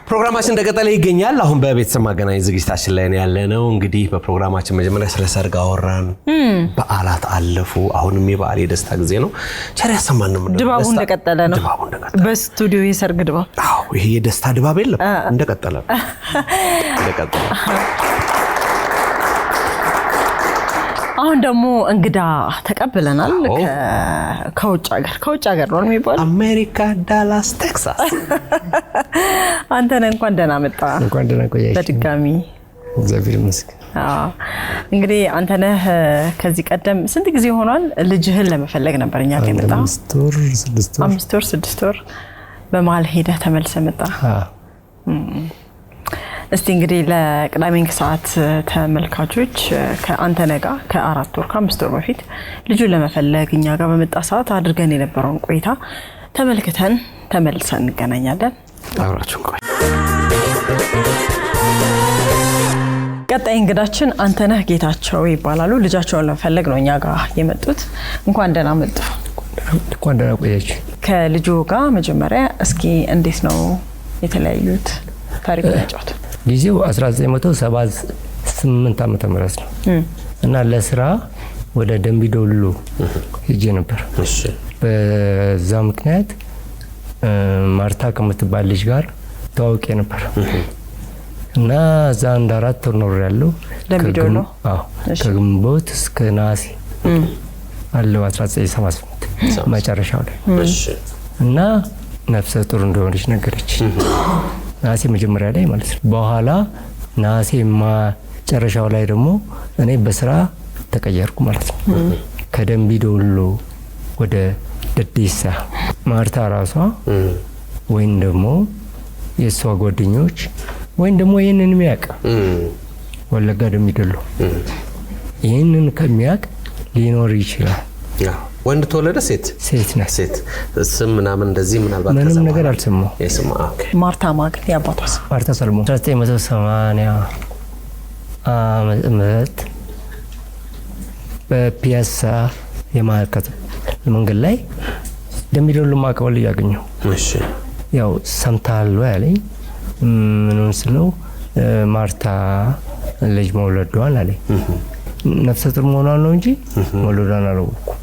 ፕሮግራማችን እንደቀጠለ ይገኛል። አሁን በቤተሰብ ማገናኝ ዝግጅታችን ላይ ያለነው እንግዲህ በፕሮግራማችን መጀመሪያ ስለ ሰርግ አወራን። በዓላት አለፉ። አሁንም የበዓል የደስታ ጊዜ ነው። ቸር ያሰማን ነው። ድባቡ እንደቀጠለ ነው። በስቱዲዮ የሰርግ ድባብ። አዎ ይሄ የደስታ ድባብ የለም እንደቀጠለ ነው። አሁን ደግሞ እንግዳ ተቀበለናል ከውጭ ሀገር ነው የሚባለው አሜሪካ ዳላስ ቴክሳስ። አንተን እንኳን ደህና መጣ። እንኳን ደህና ቆያችሁ በድጋሚ እግዚአብሔር ይመስገን። እንግዲህ አንተነህ ከዚህ ቀደም ስንት ጊዜ ሆኗል ልጅህን ለመፈለግ ነበርኛ ከመጣ 5 ወር 6 ወር በመሃል ሄደህ ተመልሰ መጣ። እስቲ እንግዲህ ለቅዳሜን ሰዓት ተመልካቾች ከአንተነህ ጋር ከ4 ወር ከ5 ወር በፊት ልጁን ለመፈለግ እኛ ጋር በመጣ ሰዓት አድርገን የነበረውን ቆይታ ተመልክተን ተመልሰን እንገናኛለን። አብራችሁን ቆዩ። ቀጣይ እንግዳችን አንተነህ ጌታቸው ይባላሉ። ልጃቸውን ለመፈለግ ነው እኛ ጋር የመጡት። እንኳን ደህና መጡ። እንኳን ደህና ቆያችሁ። ከልጁ ጋር መጀመሪያ እስኪ እንዴት ነው የተለያዩት ታሪኩን ያጫውቱ። ጊዜው 1978 ዓመተ ምህረት ነው እና ለስራ ወደ ደምቢዶሎ ሄጄ ነበር። እሺ በዛ ምክንያት ማርታ ከምትባል ልጅ ጋር ተዋውቄ ነበር እና እዛ አንድ 4 ወር ኖር ያለው ደምቢዶሎ። አዎ ከግንቦት እስከ ነሐሴ አለው 1978 መጨረሻው ላይ። እሺ እና ነፍሰ ጡር እንደሆነች ነገረች። ነሐሴ መጀመሪያ ላይ ማለት ነው። በኋላ ነሐሴ መጨረሻው ላይ ደግሞ እኔ በስራ ተቀየርኩ ማለት ነው። ከደምቢዶሎ ወደ ደዴሳ ማርታ ራሷ ወይን ደግሞ የሷ ጓደኞች ወይን ደግሞ ይሄንን የሚያውቅ ወለጋ ደምቢዶሎ ይሄንን ከሚያውቅ ሊኖር ይችላል። ወንድ ተወለደ ሴት ነች። ሴት ስም ምናምን እንደዚህ ምናልባት ምንም ነገር አልሰማው። የስም ኦኬ ማርታ ማግኘት ያባቷስ ማርታ ሰለሞን 1980 ዓመት በፒያሳ የማርከት መንገድ ላይ ደምቢዶሎ ማቀበል ያገኘው። እሺ ያው ሰምታል ያለኝ ምኑን ስለው ማርታ ልጅ መውለዷን አለኝ። ነፍሰ ጡር መሆኗን ነው እንጂ መውለዷን አላወኩም።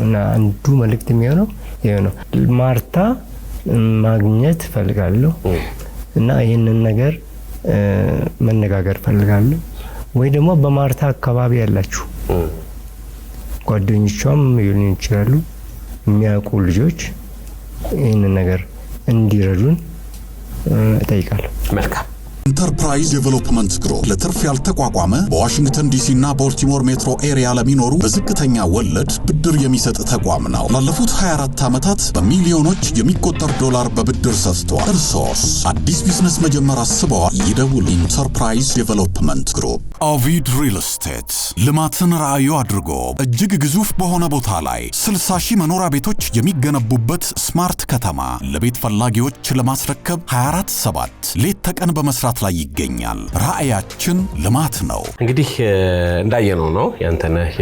እና አንዱ መልእክት የሚሆነው ይሄ ነው። ማርታ ማግኘት ፈልጋለሁ እና ይሄንን ነገር መነጋገር ፈልጋለሁ ወይ ደግሞ በማርታ አካባቢ ያላችሁ ጓደኞቿም ሊሆኑ ይችላሉ የሚያውቁ ልጆች ይሄንን ነገር እንዲረዱን እጠይቃለሁ። መልካም ኢንተርፕራይዝ ዴቨሎፕመንት ግሩፕ ለትርፍ ያልተቋቋመ በዋሽንግተን ዲሲ እና ቦልቲሞር ሜትሮ ኤሪያ ለሚኖሩ በዝቅተኛ ወለድ ብድር የሚሰጥ ተቋም ነው። ላለፉት 24 ዓመታት በሚሊዮኖች የሚቆጠር ዶላር በብድር ሰጥቷል። እርሶስ አዲስ ቢዝነስ መጀመር አስበዋል? ይደውሉ። ኢንተርፕራይዝ ዴቨሎፕመንት ግሩፕ። ኦቪድ ሪል ስቴት ልማትን ራዕዩ አድርጎ እጅግ ግዙፍ በሆነ ቦታ ላይ 60,000 መኖሪያ ቤቶች የሚገነቡበት ስማርት ከተማ ለቤት ፈላጊዎች ለማስረከብ 24/7 ሌት ተቀን በመስራት ላይ ይገኛል። ራዕያችን ልማት ነው። እንግዲህ እንዳየነው ነው ያንተነህ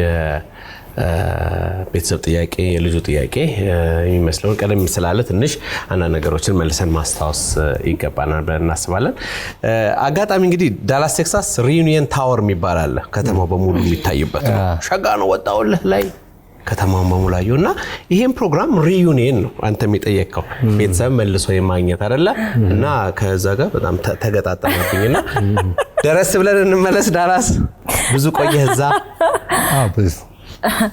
የቤተሰብ ጥያቄ የልጁ ጥያቄ የሚመስለው ቀደም ስላለ ትንሽ አንዳንድ ነገሮችን መልሰን ማስታወስ ይገባናል ብለን እናስባለን። አጋጣሚ እንግዲህ ዳላስ ቴክሳስ ሪዩኒየን ታወር የሚባል አለ። ከተማው በሙሉ የሚታይበት ነው። ሸጋ ነው ወጣውልህ ላይ ከተማውን በሙላዩና ይሄን ፕሮግራም ሪዩኒየን ነው አንተም የጠየቀው ቤተሰብ መልሶ የማግኘት አይደለ እና ከዛ ጋር በጣም ተገጣጣመብኝና ደረስ ብለን እንመለስ። ዳላስ ብዙ ቆየህ እዛ?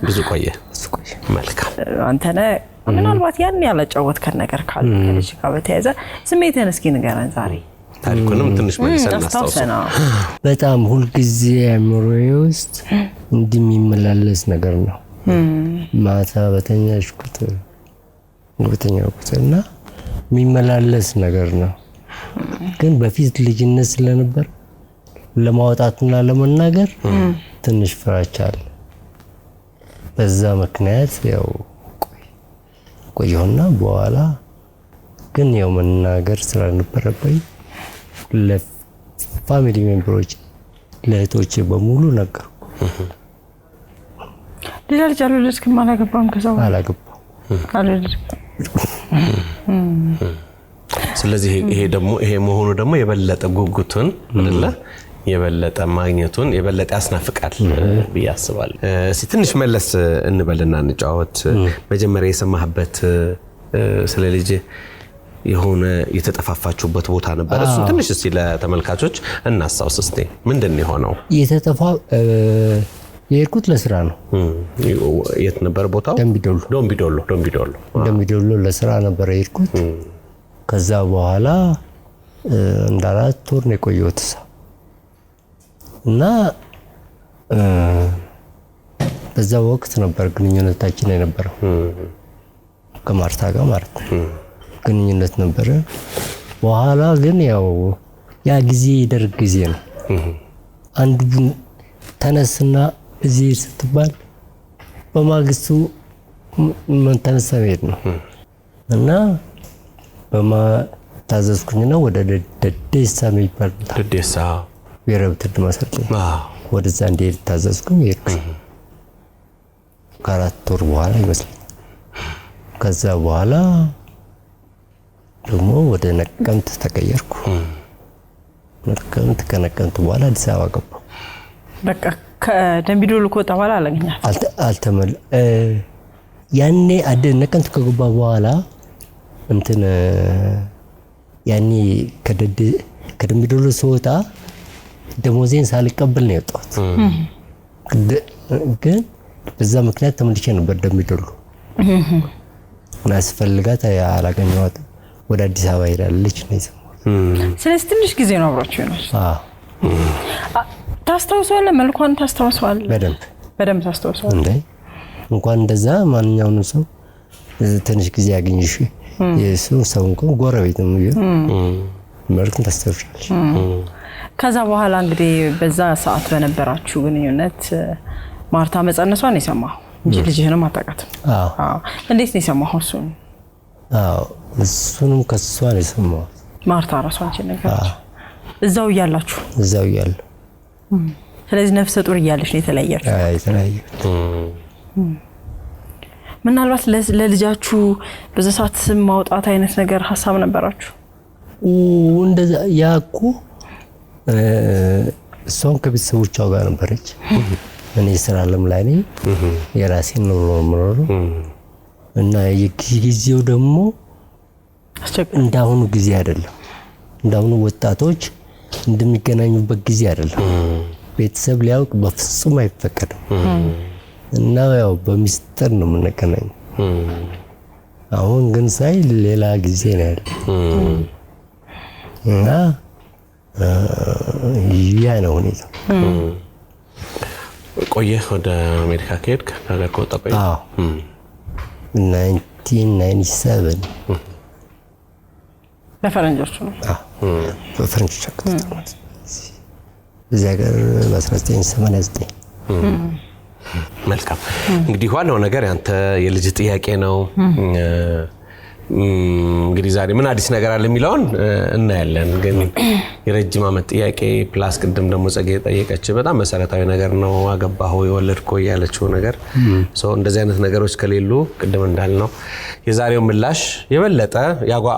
ብዙ ቆየህ። መልካም አንተነህ ምናልባት ያን ያላጫወትከን ነገር ካለ ከልጅ ጋር በተያያዘ ስሜትህን እስኪ ንገረን ዛሬ። ታሪኩንም ትንሽ መልሰን እናስታውሰን። በጣም ሁልጊዜ አእምሮዬ ውስጥ እንደሚመላለስ ነገር ነው። ማታ በተኛሽ ቁጥር እና የሚመላለስ ነገር ነው። ግን በፊት ልጅነት ስለነበር ለማውጣትና ለመናገር ትንሽ ፍራቻ አለ። በዛ ምክንያት ያው ቆየሁና በኋላ ግን ያው መናገር ስለነበረብኝ ለፋሚሊ ሜምበሮች ለእህቶቼ በሙሉ ነገርኩ። ሌላ ልጅ አልወለድክም? አላገባም? ከዛው አላገባም። ስለዚህ ይሄ መሆኑ ደግሞ የበለጠ ጉጉቱን አይደለ የበለጠ ማግኘቱን የበለጠ ያስናፍቃል ብዬ አስባለሁ። እስቲ ትንሽ መለስ እንበልና እንጫወት። መጀመሪያ የሰማህበት ስለ ልጅ የሆነ የተጠፋፋችሁበት ቦታ ነበር። እሱ ትንሽ እስቲ ለተመልካቾች እናስታውስ እስቲ። ምንድን የሆነው? የሄድኩት ለስራ ነው። የት ነበር ቦታው? ደምቢዶሎ ለስራ ነበር የሄድኩት። ከዛ በኋላ እንደ 4 ወር ነው የቆየሁት እና በዛ ወቅት ነበር ግንኙነታችን የነበረው ከማርታ ጋር ማለት ነው። ግንኙነት ነበረ። በኋላ ግን ያው ያ ጊዜ የደርግ ጊዜ ነው። አንዱ ተነስና እዚህ ስትባል በማግስቱ ምን ተነሳ ሄድ ነው እና በማታዘዝኩኝና ወደ ደደሳ የሚባል ደደሳ ብሔራዊ ውትድርና ማሰልጠኛ ወደዛ እንድሄድ ታዘዝኩኝ። ሄድኩኝ ከ4 ወር በኋላ ይመስለኛል። ከዛ በኋላ ደግሞ ወደ ነቀምት ተቀየርኩ። ከነቀምት በኋላ አዲስ አበባ ገባሁ። በቃ ከደምቢዶሎ ከወጣ በኋላ አላገኛት ያኔ ነቀምት ከገባ በኋላ ያኔ ከደምቢዶሎ ስወጣ ደሞዜን ሳልቀበል ነው የወጣሁት። ግን በዛ ምክንያት ተመልሼ ነበር ደምቢዶሎ ማስፈልጋት አላገኘኋትም። ወደ አዲስ አበባ ሄዳለች ነው የሰማሁት። ስለዚህ ትንሽ ጊዜ ነው አብራችሁ ነው? ታስታውሰዋለህ? መልኳን ታስታውሰዋለህ? በደንብ ታስታውሰዋለህ እንዴ? እንኳን እንደዛ ማንኛውንም ሰው ትንሽ ጊዜ ያገኝሽ ሰው እንኳን ጎረቤት ነው መልኩን ታስታውሻለሽ። ከዛ በኋላ እንግዲህ በዛ ሰዓት በነበራችሁ ግንኙነት ማርታ መጸነሷን የሰማኸው እንጂ ልጅህንም አታውቃትም? እንዴት ነው የሰማኸው እሱን? እሱንም ከሷ ነው የሰማሁት። ማርታ ራሷ አንቺ ነገረች? እዛው እያላችሁ? እዛው እያለሁ። ስለዚህ ነፍሰ ጡር እያለሽ ነው የተለያያችሁ? የተለያየሁት። ምናልባት ለልጃችሁ በዛ ሰዓት ስም ማውጣት አይነት ነገር ሀሳብ ነበራችሁ? እንደዛ ያኩ እሷም ከቤተሰቦቿ ጋር ነበረች። እኔ ስራ ዓለም ላይ ነኝ። የራሴን ኑሮ የምኖረው እና የጊዜው ደግሞ እንዳሁኑ ጊዜ አይደለም። እንዳሁኑ ወጣቶች እንደሚገናኙበት ጊዜ አይደለም። ቤተሰብ ሊያውቅ በፍጹም አይፈቀድም እና ያው በሚስጥር ነው የምንገናኘው። አሁን ግን ሳይ ሌላ ጊዜ ነው ያለው እና ያ ነው ሁኔታው። ቆየህ ወደ አሜሪካ ከሄድክ ከሀገር ከወጣ ቆየህ? 1997 በፈረንጆቹ ነው? በፈረንጆቹ አቆጣጠር እዚህ ሀገር በ1989። መልካም። እንግዲህ ዋናው ነገር ያንተ የልጅ ጥያቄ ነው። እንግዲህ ዛሬ ምን አዲስ ነገር አለ የሚለውን እናያለን። ግን የረጅም ዓመት ጥያቄ ፕላስ ቅድም ደግሞ ጸጌ ጠየቀች በጣም መሰረታዊ ነገር ነው። አገባሁ የወለድኩ ያለችው ነገር እንደዚህ አይነት ነገሮች ከሌሉ ቅድም እንዳልነው የዛሬው ምላሽ የበለጠ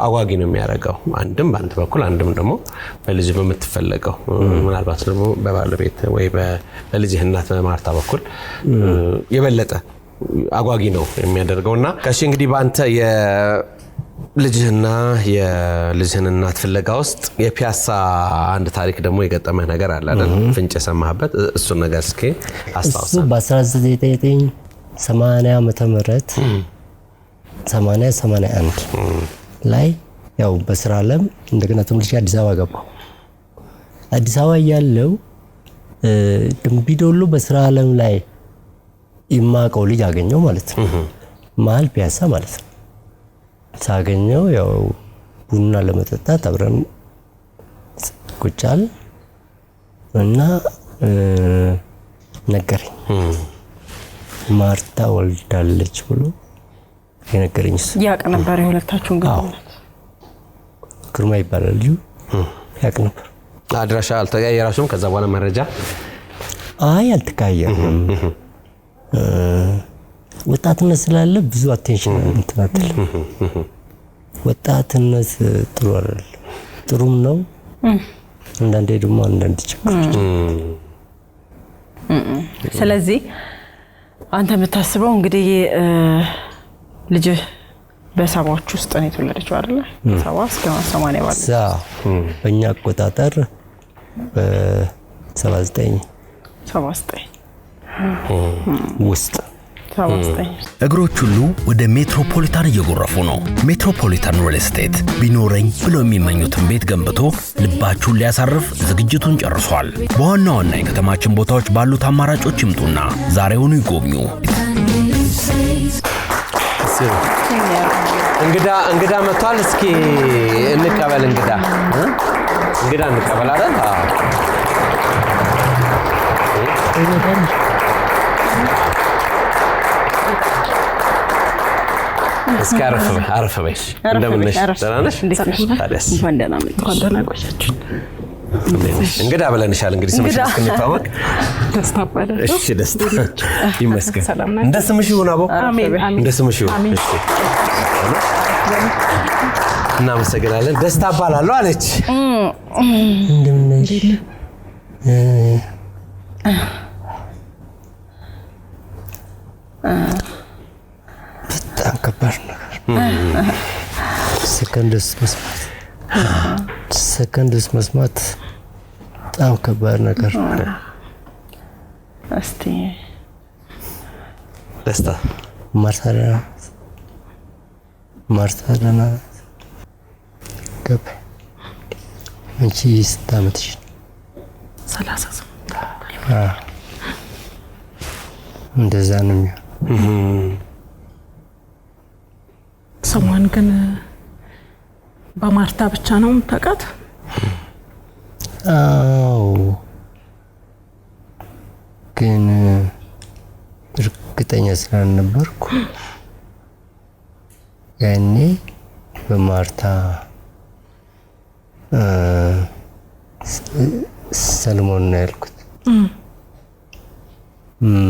አጓጊ ነው የሚያደርገው። አንድም በአንተ በኩል አንድም ደግሞ በልጅ በምትፈለገው ምናልባት ደግሞ በባለቤት ወይ በልጅህ እናት በማርታ በኩል የበለጠ አጓጊ ነው የሚያደርገውና ከሺ እንግዲህ ባንተ የልጅህና የልጅህን እናት ፍለጋ ውስጥ የፒያሳ አንድ ታሪክ ደግሞ የገጠመህ ነገር አለ አይደል? ፍንጭ የሰማህበት እሱን ነገር እስኪ አስታውስ። በ1980 ዓመተ ምህረት 81 ላይ ያው በስራ ዓለም እንደገና ተመልሼ አዲስ አበባ ገባሁ። አዲስ አበባ ያለው ደምቢዶሎ በስራ ዓለም ላይ የማውቀው ልጅ አገኘው ማለት ነው። መሀል ፒያሳ ማለት ነው። ሳገኘው ያው ቡና ለመጠጣት አብረን ቁጭ አልን እና ነገረኝ። ማርታ ወልዳለች ብሎ የነገረኝ እሱ ያውቅ ነበር የሁለታችሁን ግንኙነት? ግርማ ይባላል ልጁ። ያውቅ ነበር። አድራሻ አልተቀያየራችሁም? ከዛ በኋላ መረጃ አልተቀያየርንም። ወጣትነት ስላለ ብዙ አቴንሽን እንትናትል ወጣትነት ጥሩ አይደለም። ጥሩም ነው አንዳንዴ ደግሞ አንዳንድ ችግሮች። ስለዚህ አንተ የምታስበው እንግዲህ ልጅ በሰባዎች ውስጥ ነው የተወለደችው አይደል? 7 እስከ 80 ባለ በእኛ አቆጣጠር በ79 ውስጥ እግሮች ሁሉ ወደ ሜትሮፖሊታን እየጎረፉ ነው። ሜትሮፖሊታን ሪል ስቴት ቢኖረኝ ብለው የሚመኙትን ቤት ገንብቶ ልባችሁን ሊያሳርፍ ዝግጅቱን ጨርሷል። በዋና ዋና የከተማችን ቦታዎች ባሉት አማራጮች ይምጡና ዛሬውኑ ይጎብኙ። እንግዳ መጥቷል። እስኪ እንቀበል። እንግዳ እንቀበል አይደል? እስኪ አረፍ በይ። እንደምን ነሽ? ደህና ነሽ? ታዲያስ እንኳን ደህና ቆያችሁ። እንግዳ ብለንሻል። እንግዲህ ስምሽን እስክንታወቅ ደስታ ባላችሁ። እሺ፣ ደስታ ይመስገን። እንደ ስምሽ ይሁን አቦ። አሜን። እንደ ስምሽ ይሁን። እሺ፣ እናመሰግናለን። ደስታ ባላለሁ አለች። እንደምን ነሽ? በጣም ከባድ ነገር ሰከንድስ መስማት በጣም ከባድ ነገር። እስቲ ደስታ ማርታና ገባኝ። አንቺ ስንት ዓመትሽ? 38 እንደዛ ነው የሚሆነው። ሰሞን ግን በማርታ ብቻ ነው የምታውቃት? አዎ፣ ግን እርግጠኛ ስላልነበርኩ ያኔ በማርታ ሰለሞን ነው ያልኩት።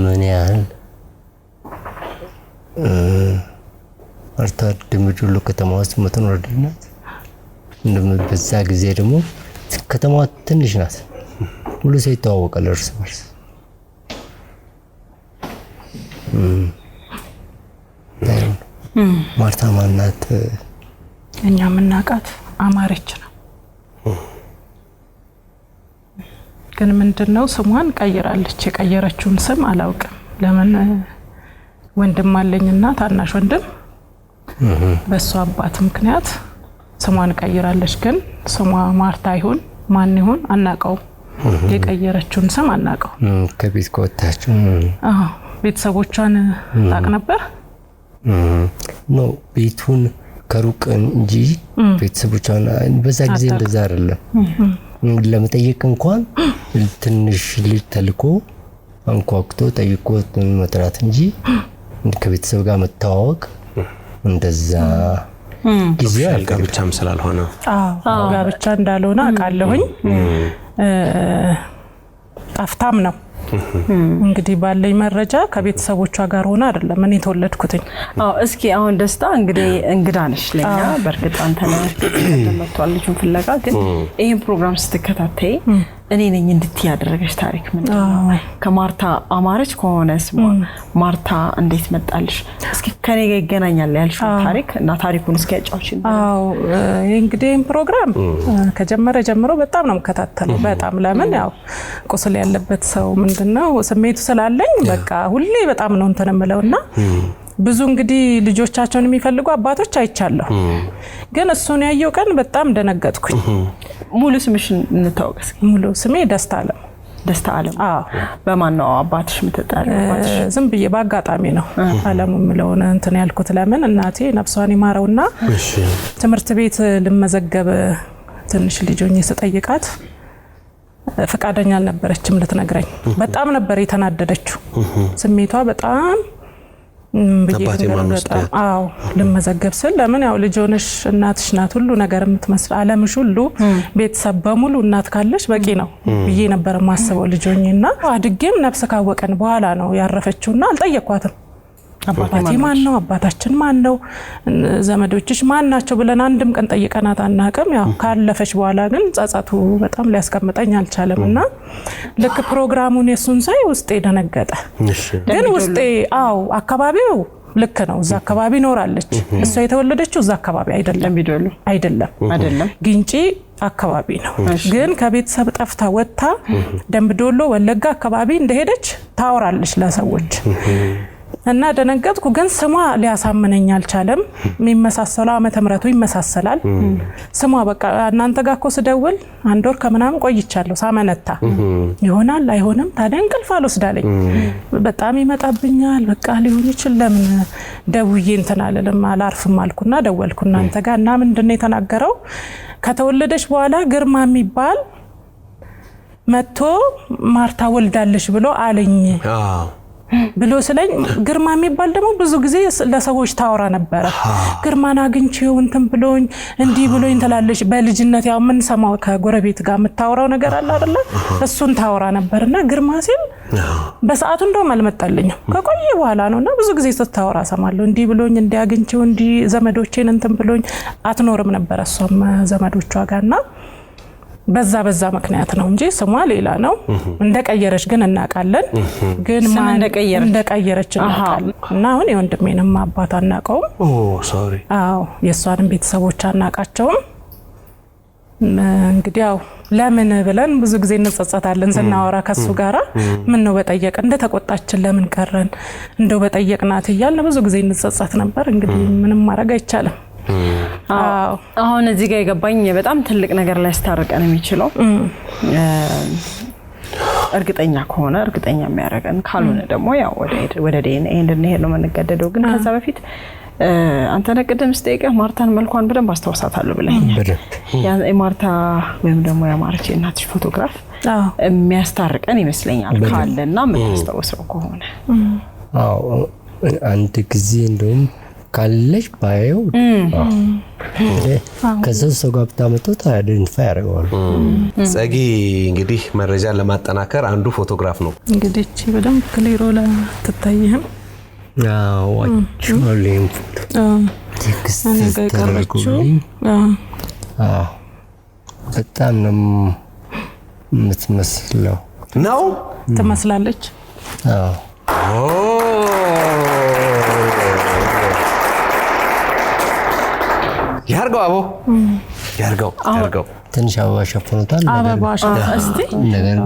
ምን ያህል ማርታ ደምጁሎ ከተማ ውስጥ መተኖር ወደናት በዛ ጊዜ ደግሞ ከተማዋ ትንሽ ናት። ሁሉ ሰው ይተዋወቃል እርስ በርስ። ማርታ ማናት? እኛ የምናውቃት አማረች ነው። ግን ምንድነው ስሟን ቀይራለች። የቀየረችውን ስም አላውቅም። ለምን ወንድም አለኝና ታናሽ ወንድም በሷ አባት ምክንያት ስሟን ቀይራለች። ግን ስሟ ማርታ ይሁን ማን ይሁን አናውቀው። የቀየረችውን ስም አናውቀው። ከቤት ከወጣችሁ ቤተሰቦቿን ታውቅ ነበር? ነው ቤቱን ከሩቅ እንጂ ቤተሰቦቿን በዛ ጊዜ እንደዛ አይደለም። ለመጠየቅ እንኳን ትንሽ ልጅ ተልኮ አንኳኩቶ ጠይቆ መጥራት እንጂ ከቤተሰብ ጋር መተዋወቅ እንደዛ ጊዜ ጋብቻም ስላልሆነ ጋብቻ እንዳልሆነ አውቃለሁኝ። ጠፍታም ነው እንግዲህ ባለኝ መረጃ ከቤተሰቦቿ ጋር ሆነ አይደለም እኔ ተወለድኩትኝ። እስኪ አሁን ደስታ እንግዲህ እንግዳ ነሽ ለኛ። በርግጥ አንተ ነህ ተመቷል ልጁን ፍለጋ። ግን ይሄን ፕሮግራም ስትከታተይ እኔ ነኝ እንድትይ ያደረገሽ ታሪክ ምንድነው? ከማርታ አማረች ከሆነ ስሟ ማርታ እንዴት መጣልሽ? እስኪ ከኔ ጋር ይገናኛል ያልሽው ታሪክ እና ታሪኩን እስኪ ያጫውቺኝ። እንግዲህ ፕሮግራም ከጀመረ ጀምሮ በጣም ነው የምከታተለው። በጣም ለምን ያው ቁስል ያለበት ሰው ምንድነው ስሜቱ ስላለኝ በቃ ሁሌ በጣም ነው እንትን የምለውና ብዙ እንግዲህ ልጆቻቸውን የሚፈልጉ አባቶች አይቻለሁ። ግን እሱን ያየው ቀን በጣም ደነገጥኩኝ። ሙሉ ስምሽን እንታወቅ እስኪ። ሙሉ ስሜ ደስታ አለም። በማን ነው አባትሽ የምትጠሪው? ዝም ብዬ በአጋጣሚ ነው አለሙ ምለው እንትን ያልኩት። ለምን እናቴ ነፍሷን ይማረውና ትምህርት ቤት ልመዘገብ ትንሽ ልጆኝ ስጠይቃት ፈቃደኛ አልነበረችም ልትነግረኝ። በጣም ነበር የተናደደችው። ስሜቷ በጣም ልመዘገብ ስል ለምን ያው ልጅ ሆነሽ እናትሽ ናት ሁሉ ነገር የምትመስል ዓለምሽ ሁሉ ቤተሰብ በሙሉ እናት ካለሽ በቂ ነው ብዬ ነበር ማስበው ልጅ ሆኜና አድጌም ነፍስ ካወቀን በኋላ ነው ያረፈችውና አልጠየኳትም። አባቴ ማን ነው አባታችን ማን ነው ዘመዶችሽ ማን ናቸው ብለን አንድም ቀን ጠይቀናት አናውቅም። ያው ካለፈች በኋላ ግን ጸጸቱ በጣም ሊያስቀምጠኝ አልቻለምና ልክ ፕሮግራሙን የሱን ሳይ ውስጤ ደነገጠ። ግን ውስጤ አካባቢው ልክ ነው እዛ አካባቢ ኖራለች እሷ የተወለደችው እዛ አካባቢ አይደለም ግንጪ አካባቢ ነው። ግን ከቤተሰብ ጠፍታ ወጣ ደምቢዶሎ ወለጋ አካባቢ እንደሄደች ታወራለች ለሰዎች እና ደነገጥኩ። ግን ስሟ ሊያሳምነኝ አልቻለም። የሚመሳሰለው ዓመተ ምህረቱ ይመሳሰላል። ስሟ በቃ እናንተ ጋር እኮ ስደውል አንድ ወር ከምናምን ቆይቻለሁ ሳመነታ ይሆናል አይሆንም ታዲያ እንቅልፍ አልወስዳለኝ በጣም ይመጣብኛል በቃ ሊሆን ይችላል ለምን ደውዬ እንትን አልልም አላርፍም አልኩና ደወልኩ እናንተ ጋር እና ምንድነው የተናገረው ከተወለደች በኋላ ግርማ የሚባል መጥቶ ማርታ ወልዳለች ብሎ አለኝ ብሎ ስለኝ ግርማ የሚባል ደግሞ ብዙ ጊዜ ለሰዎች ታወራ ነበር። ግርማን አግኝቼው እንትን ብሎኝ እንዲ ብሎኝ ተላለሽ በልጅነት ያው ምን ሰማው ከጎረቤት ጋር መታወራው ነገር አለ አይደለ እሱን ታወራ ነበርና ግርማ ሲል በሰዓቱ እንደውም አልመጣልኝም ከቆየ በኋላ ነውና ብዙ ጊዜ ስታወራ ሰማለሁ እንዲ ብሎኝ እንዲያግኝቼው እንዲ ዘመዶቼን እንትን ብሎኝ አትኖርም ነበር እሷም ዘመዶቿ ጋርና በዛ ምክንያት ነው እንጂ ስሟ ሌላ ነው እንደቀየረች ግን እናቃለን ግን ማን እንደቀየረች እናቃለን እና አሁን የወንድሜንም አባት አናቀው ሶሪ የሷንም ቤተሰቦች አናቃቸውም እንግዲህ ያው ለምን ብለን ብዙ ጊዜ እንጸጸታለን ስናወራ ከሱ ጋራ ምን ነው በጠየቅ እንደተቆጣችን ለምን ቀረን እንደው በጠየቅናት ይያልን ብዙ ጊዜ እንጸጸት ነበር እንግዲህ ምንም ማድረግ አይቻልም አሁን እዚህ ጋር የገባኝ በጣም ትልቅ ነገር ላይ ስታርቀን የሚችለው እርግጠኛ ከሆነ እርግጠኛ የሚያረጋን ካልሆነ ደግሞ ያው ወደ ዲኤንኤ እንድንሄድ ነው መንገደደው ግን ከዛ በፊት አንተ ነቅደም ስጠይቀህ ማርታን መልኳን በደንብ አስተዋውሳታለሁ ብለኛል ማርታ ወይም ደግሞ ያማረች እናትሽ ፎቶግራፍ የሚያስታርቀን ይመስለኛል ካለና የምታስተዋውሰው ከሆነ አንድ ጊዜ እንደውም ካለች ባየው ከዛው ሰው ጋር ታመጣው አይደንቲፋይ ያደርጋሉ ጸጊ እንግዲህ መረጃ ለማጠናከር አንዱ ፎቶግራፍ ነው እንግዲህ እቺ በደንብ ክሊሮ ለተታየህም ዋቹሊም ቴክስት ተደርጎልኝ በጣም ነው የምትመስለው ነው ትመስላለች ያርጋው ትንሽ አበባ ሸፍኖታል አበባ ነገር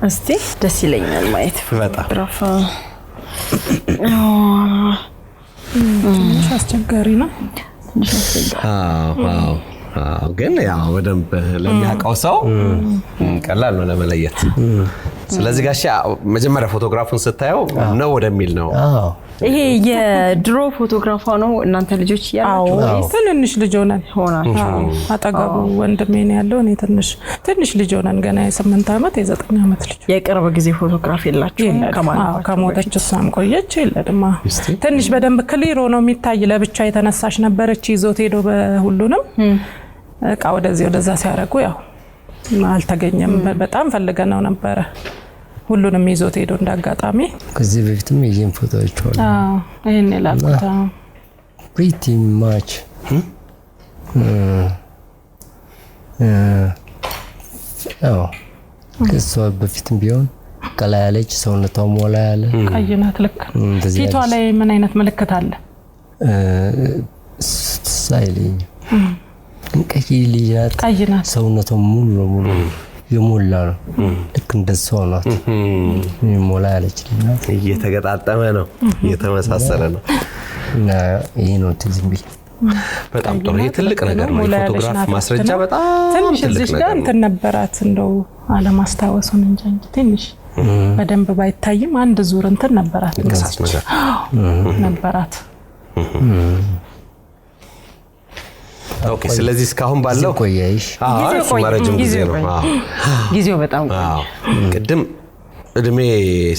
እስቲ ደስ ይለኛል ማየት በጣም ራፋ ትንሽ አስቸጋሪ ነው ግን ያው በደንብ ለሚያውቀው ሰው ቀላል ነው ለመለየት ስለዚህ ጋሻ መጀመሪያ ፎቶግራፉን ስታየው ነው ወደሚል ነው ይሄ የድሮ ፎቶግራፏ ነው እናንተ ልጆች ያላችሁ ትንሽ ልጅ ሆናችሁ አጠገቡ ወንድሜ ነው ያለው እኔ ትንሽ ልጅ ሆነን ገና የ8 አመት የ9 አመት ልጅ የቅርብ ጊዜ ፎቶግራፍ የላችሁ ከሞተች እሷም ቆየች የለድማ ትንሽ በደንብ ክሊር ሆኖ የሚታይ ለብቻ የተነሳሽ ነበረች ይዞት ሄዶ በሁሉንም እቃ ወደዛ ሲያረጉ ያው አልተገኘም በጣም ፈልገነው ነበር ሁሉንም ይዞት ሄዶ እንዳጋጣሚ ከዚህ በፊትም ይሄን ፎቶዎች ሆነ ይሄን ላቁታ pretty much ከሷ በፊትም ቢሆን ቀላ ያለች ሰውነቷ ሞላ ያለ ቀይናት ልክ ፊቷ ላይ ምን አይነት ምልክት አለ ሳይለኝ ቀይናት ሰውነቷ ሙሉ ለሙሉ የሞላ ነው ልክ እንደሷ ናት የሞላ ያለችና እየተገጣጠመ ነው እየተመሳሰለ ነው እና ይሄ ነው ትዝምቢ በጣም ጥሩ ትልቅ ነገር ነው ፎቶግራፍ ማስረጃ በጣም ትልቅ ነገር ነው ተነበራት እንደው አለማስታወሱን እንጂ ትንሽ በደንብ ባይታይም አንድ ዙር እንትን ነበራት እንግሳስ ነገር ነበራት ኦኬ ስለዚህ እስካሁን ባለው ቆየሽ ረጅም ጊዜ ነው ጊዜው በጣም ቅድም እድሜ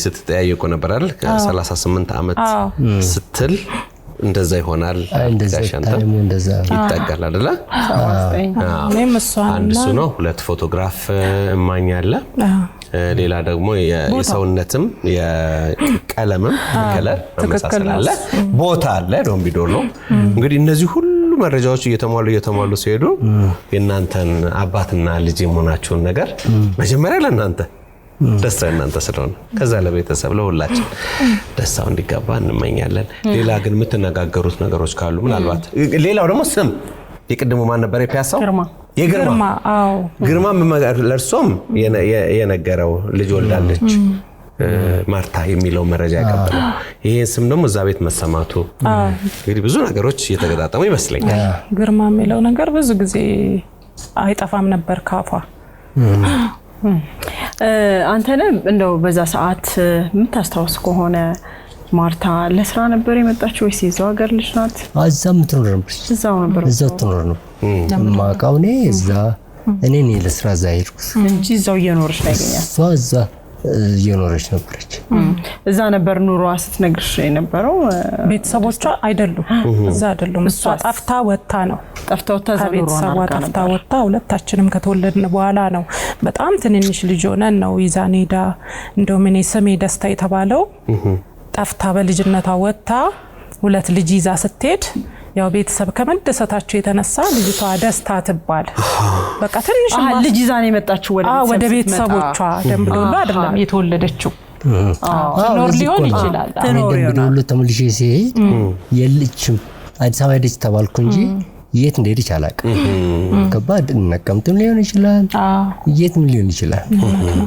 ስትጠያየቁ ነበር አይደል ከ38 አመት ስትል እንደዛ ይሆናል ታይሙ እንደዛ ይጠጋል አይደል እኔም እሷ አንድ እሱ ነው ሁለት ፎቶግራፍ እማኝ አለ ሌላ ደግሞ የሰውነትም የቀለምም ከለር መመሳሰል አለ ቦታ አለ ዶምቢዶሎ እንግዲህ እነዚህ ሁሉ መረጃዎች እየተሟሉ ሲሄዱ የናንተን አባትና ልጅ የሆናችሁን ነገር መጀመሪያ ለናንተ ደስታ እናንተ ስለሆነ ከዛ ለቤተሰብ ለሁላችን ደስታው እንዲገባ እንመኛለን ሌላ ግን የምትነጋገሩት ነገሮች ካሉ ምናልባት ሌላው ደግሞ ስም የቅድሙ ማን ነበር የፒያሳው የግርማ አዎ ግርማ ለርሶም የነገረው ልጅ ወልዳለች ማርታ የሚለው መረጃ ያቀበለው ይሄን ስም ደግሞ እዛ ቤት መሰማቱ እንግዲህ ብዙ ነገሮች እየተገጣጠሙ ይመስለኛል ግርማ የሚለው ነገር ብዙ ጊዜ አይጠፋም ነበር ካፏ አንተነ እንደው በዛ ሰዓት የምታስታውስ ከሆነ ማርታ ለስራ ነበር የመጣችው ወይስ እዛው ሀገር ልጅ ናት እዛም ትኖር ነበር እዛው ትኖር ነው ማቃውኔ እዛ እኔ ለስራ ዛይርኩስ እንጂ እዛው እየኖርሽ ላይ ያገኛል እዛ እየኖረች ነበረች እዛ ነበር ኑሮዋ ስትነግርሽ የነበረው ቤተሰቦቿ አይደሉም እዛ አይደሉም እሷ ጠፍታ ወጣ ነው ከቤተሰቧ ጠፍታ ወጣ ሁለታችንም ከተወለድን በኋላ ነው በጣም ትንንሽ ልጅ ሆነን ነው ይዛን ሄዳ እንደው ምን ስሜ ደስታ የተባለው ጠፍታ በልጅነቷ ወጣ ሁለት ልጅ ይዛ ስትሄድ ያው ቤተሰብ ከመደሰታቸው የተነሳ ልጅቷ ደስታ ትባል በቃ ትንሽ ልጅ ይዛን የመጣችው ወደ ቤተሰቦቿ ደምብዶሎ አይደለም የተወለደችው ኖር ሊሆን ይችላል ደምብዶሎ ተመልሼ ሲሄድ የልጅም አዲስ አበባ ሄደች ተባልኩ እንጂ የት እንደሄደች አላውቅም ከባድ ነቀምትም ሊሆን ይችላል የትም ሊሆን ይችላል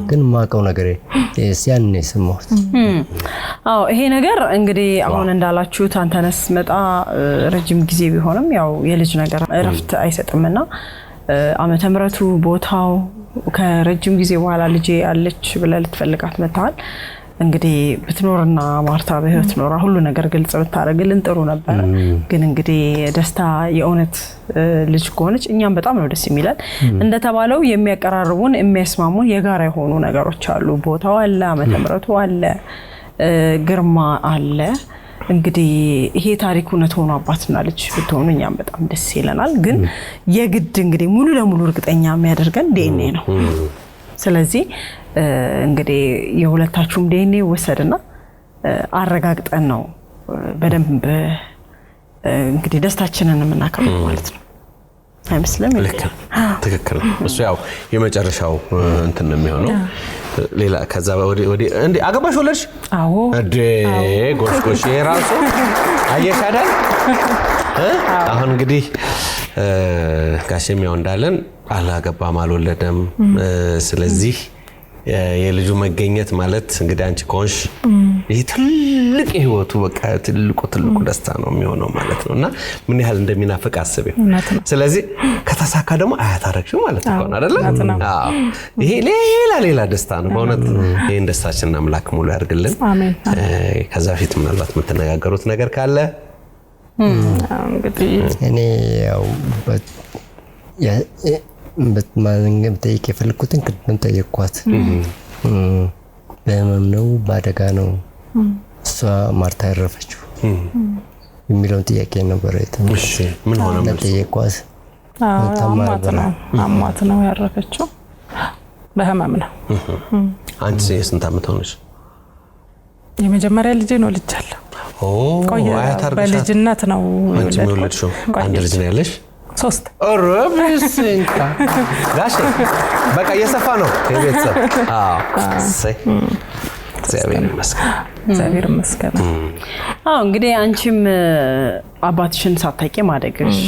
ግን ማቀው ነገር ሲያን ነው ስሞት ይሄ ነገር እንግዲህ አሁን እንዳላችሁት አንተነስ መጣ ረጅም ጊዜ ቢሆንም ያው የልጅ ነገር እረፍት አይሰጥምና ዓመተ ምሕረቱ ቦታው ከረጅም ጊዜ በኋላ ልጅ አለች ብለህ ልትፈልጋት መጣል እንግዲህ ብትኖርና ማርታ በህይወት ኖራ ሁሉ ነገር ግልጽ ብታረግልን ጥሩ ነበር ግን እንግዲህ ደስታ የእውነት ልጅ ቆነች እኛም በጣም ነው ደስ የሚላል እንደተባለው የሚያቀራርቡን የሚያስማሙን የጋራ የሆኑ ነገሮች አሉ ቦታው አለ ዓመተ ምሕረቱ አለ ግርማ አለ እንግዲህ ይሄ ታሪክ እውነት ሆኖ አባትና ልጅ ብትሆኑ እኛም በጣም ደስ ይለናል ግን የግድ እንግዲህ ሙሉ ለሙሉ እርግጠኛ የሚያደርገን ዲኤንኤ ነው ስለዚህ እንግዲህ የሁለታችሁም ዲኤንኤ ወሰድና አረጋግጠን ነው በደንብ እንግዲህ ደስታችንን እናከብር ማለት ነው አይመስልም ትክክል እሱ ያው የመጨረሻው እንትን ነው የሚሆነው ሌላ ከዛ ወዲ እንዴ አገባሽ ወለድሽ አዎ እንዴ ጎሽጎሽ የራሱ አየካዳል አሁን እንግዲህ ጋሽም ያው እንዳለን አላገባም አልወለደም ስለዚህ የልጁ መገኘት ማለት እንግዲህ አንቺ ኮንሽ ይሄ ትልቅ ህይወቱ በቃ ትልቁ ደስታ ነው የሚሆነው ማለት ነውና ምን ያህል እንደሚናፍቅ አስበው ስለዚህ ከተሳካ ደግሞ አያት አረግሽው ማለት ነው አይደል አዎ ይሄ ሌላ ደስታ ነው በእውነት ይሄን ደስታችንን አምላክ ሙሉ ያርግልን አሜን ከዛ ፊት ምናልባት የምትነጋገሩት ነገር ካለ እንግዲህ እኔ ያው በማንገም ጠይቄ የፈለኩትን ቅድም ጠየቅኳት በህመም ነው ባደጋ ነው እሷ ማርታ ያረፈችው የሚለውን ጥያቄ ነበር እሺ ምን ሆነ ጠየቅኳት አሟት ነው ያረፈችው በህመም ነው አንቺ የስንት ዓመት ሆነሽ የመጀመሪያ ልጅ ነው ልጅአለ በልጅነት ነው የወለድሽው አንድ ልጅ ነው ያለሽ 3 ኦሮብስንካ ጋሽ በቃ እየሰፋ ነው የቤተሰብ እግዚአብሔር ይመስገን እንግዲህ አንቺም አባትሽን ሳታቂ ማደግሽ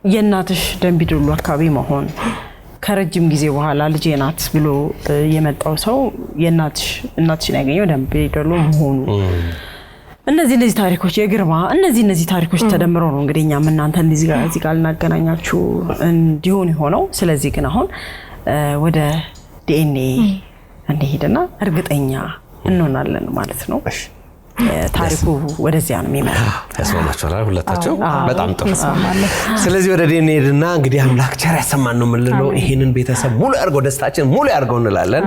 የእናትሽ ደምቢዶሎ አካባቢ መሆን ከረጅም ጊዜ በኋላ ልጄ ናት ብሎ የመጣው ሰው እናትሽን ያገኘው ደምቢዶሎ መሆኑ እነዚህ ታሪኮች የግርማ እነዚህ ታሪኮች ተደምረው ነው እንግዲህ እኛም እናንተን እዚህ ጋር ልናገናኛችሁ እንዲሆን ሆነው ስለዚህ ግን አሁን ወደ ዲኤንኤ እንሄድና እርግጠኛ እንሆናለን ማለት ነው ታሪኩ ወደዚያ ነው የሚመጣው ያስማማችኋል ሁለታችሁ በጣም ጥሩ ስለዚህ ወደ ዲኤንኤ ሄድና እንግዲህ አምላክ ቸር ያሰማን ነው የምንለው ይሄንን ቤተሰብ ሙሉ ያርገው ደስታችን ሙሉ ያርገው እንላለን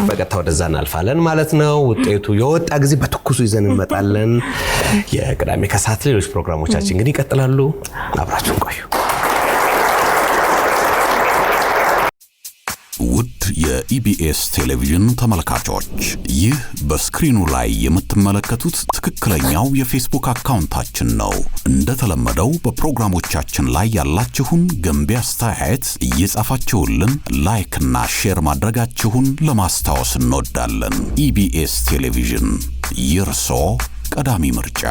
በቀጥታ ወደዛ እናልፋለን ማለት ነው ውጤቱ የወጣ ጊዜ በትኩሱ ይዘን እንመጣለን የቅዳሜ ከሰዓት ሌሎች ፕሮግራሞቻችን እንግዲህ ይቀጥላሉ አብራችሁን ቆዩ ውድ ኢቢኤስ ቴሌቪዥን ተመልካቾች ይህ በስክሪኑ ላይ የምትመለከቱት ትክክለኛው የፌስቡክ አካውንታችን ነው። እንደተለመደው በፕሮግራሞቻችን ላይ ያላችሁን ገንቢ አስተያየት እየጻፋችሁልን ላይክ እና ሼር ማድረጋችሁን ለማስታወስ እንወዳለን። ኢቢኤስ ቴሌቪዥን የርሶ ቀዳሚ ምርጫ